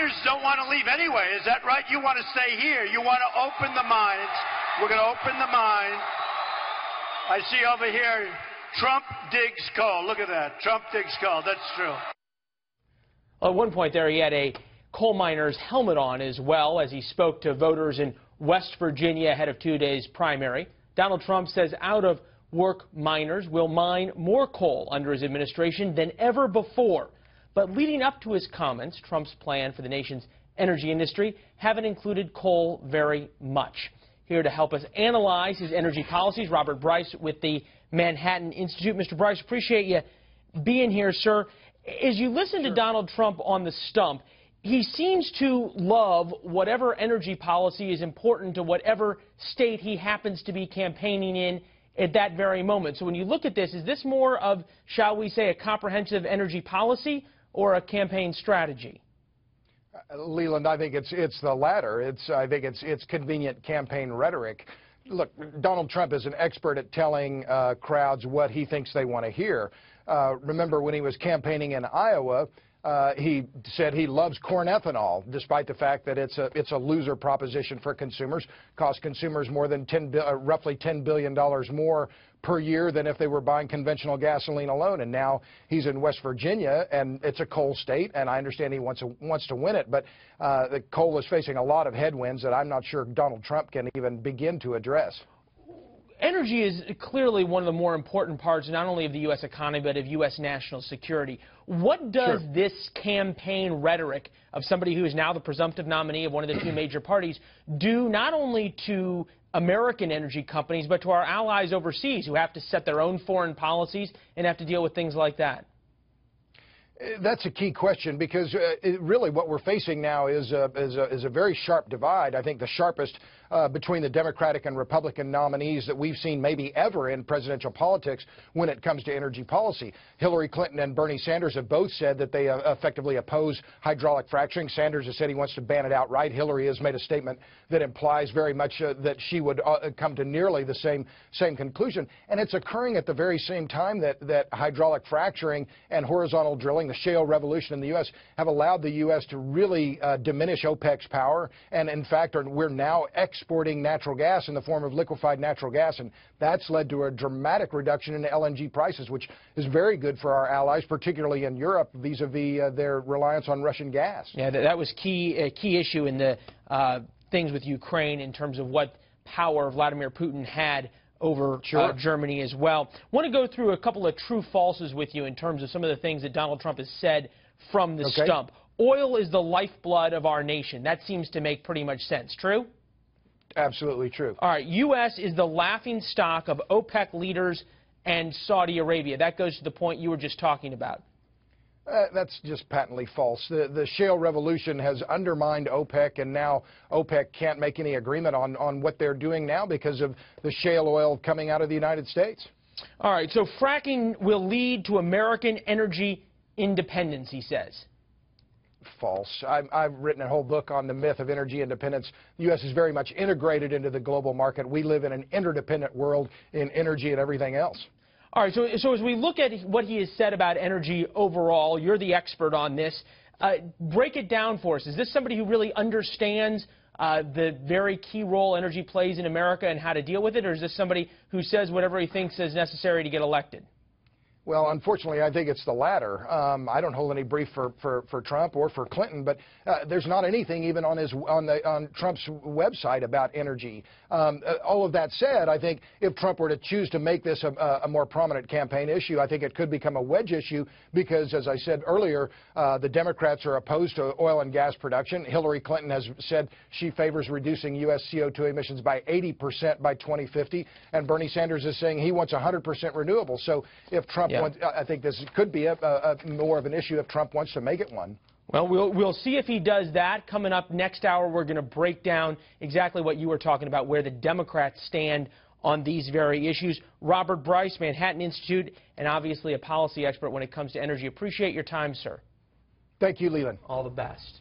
miners don't want to leave anyway. Is that right? You want to stay here. You want to open the mines. We're going to open the mines. I see over here, Trump digs coal. Look at that. Trump digs coal. That's true. Well, at one point there, he had a coal miner's helmet on as well as he spoke to voters in West Virginia ahead of Tuesday's primary. Donald Trump says out-of-work miners will mine more coal under his administration than ever before. But leading up to his comments, Trump's plan for the nation's energy industry haven't included coal very much. Here to help us analyze his energy policies, Robert Bryce with the Manhattan Institute. Mr. Bryce, appreciate you being here, sir. As you listen to Donald Trump on the stump, he seems to love whatever energy policy is important to whatever state he happens to be campaigning in at that very moment. So when you look at this, is this more of, shall we say, a comprehensive energy policy or a campaign strategy? Leland, I think it's the latter. I think it's convenient campaign rhetoric. Look, Donald Trump is an expert at telling crowds what he thinks they want to hear. Remember when he was campaigning in Iowa, he said he loves corn ethanol, despite the fact that it's a loser proposition for consumers. Costs consumers more than roughly $10 billion more per year than if they were buying conventional gasoline alone. And now he's in West Virginia, and it's a coal state, and I understand he wants to win it. But the coal is facing a lot of headwinds that I'm not sure Donald Trump can even begin to address. Energy is clearly one of the more important parts not only of the U.S. economy but of U.S. national security. What does this campaign rhetoric of somebody who is now the presumptive nominee of one of the two major parties do not only to American energy companies but to our allies overseas who have to set their own foreign policies and have to deal with things like that? That's a key question because really what we're facing now is a very sharp divide. I think the sharpest between the Democratic and Republican nominees that we've seen maybe ever in presidential politics when it comes to energy policy. Hillary Clinton and Bernie Sanders have both said that they effectively oppose hydraulic fracturing. Sanders has said he wants to ban it outright. Hillary has made a statement that implies very much that she would come to nearly the same conclusion. And it's occurring at the very same time that hydraulic fracturing and horizontal drilling, the shale revolution in the U.S., have allowed the U.S. to really diminish OPEC's power. And in fact, we're now exporting natural gas in the form of liquefied natural gas. And that's led to a dramatic reduction in LNG prices, which is very good for our allies, particularly in Europe, vis-a-vis their reliance on Russian gas. Yeah, that was a key issue in the things with Ukraine in terms of what power Vladimir Putin had over Germany as well. I want to go through a couple of true falses with you in terms of some of the things that Donald Trump has said from the stump. Oil is the lifeblood of our nation. That seems to make pretty much sense. True? Absolutely true. All right. U.S. is the laughing stock of OPEC leaders and Saudi Arabia. That goes to the point you were just talking about. That's just patently false. The shale revolution has undermined OPEC, and now OPEC can't make any agreement on what they're doing now because of the shale oil coming out of the United States. All right, so fracking will lead to American energy independence, he says. False. I've written a whole book on the myth of energy independence. The U.S. is very much integrated into the global market. We live in an interdependent world in energy and everything else. All right, so as we look at what he has said about energy overall, you're the expert on this. Break it down for us. Is this somebody who really understands the very key role energy plays in America and how to deal with it, or is this somebody who says whatever he thinks is necessary to get elected? Well, unfortunately, I think it's the latter. I don't hold any brief for Trump or for Clinton, but there's not anything even on Trump's website about energy. All of that said, I think if Trump were to choose to make this a more prominent campaign issue, I think it could become a wedge issue because, as I said earlier, the Democrats are opposed to oil and gas production. Hillary Clinton has said she favors reducing U.S. CO2 emissions by 80% by 2050, and Bernie Sanders is saying he wants 100% renewable. So if Trump I think this could be more of an issue if Trump wants to make it one. Well, we'll see if he does that. Coming up next hour, we're going to break down exactly what you were talking about, where the Democrats stand on these very issues. Robert Bryce, Manhattan Institute, and obviously a policy expert when it comes to energy. Appreciate your time, sir. Thank you, Leland. All the best.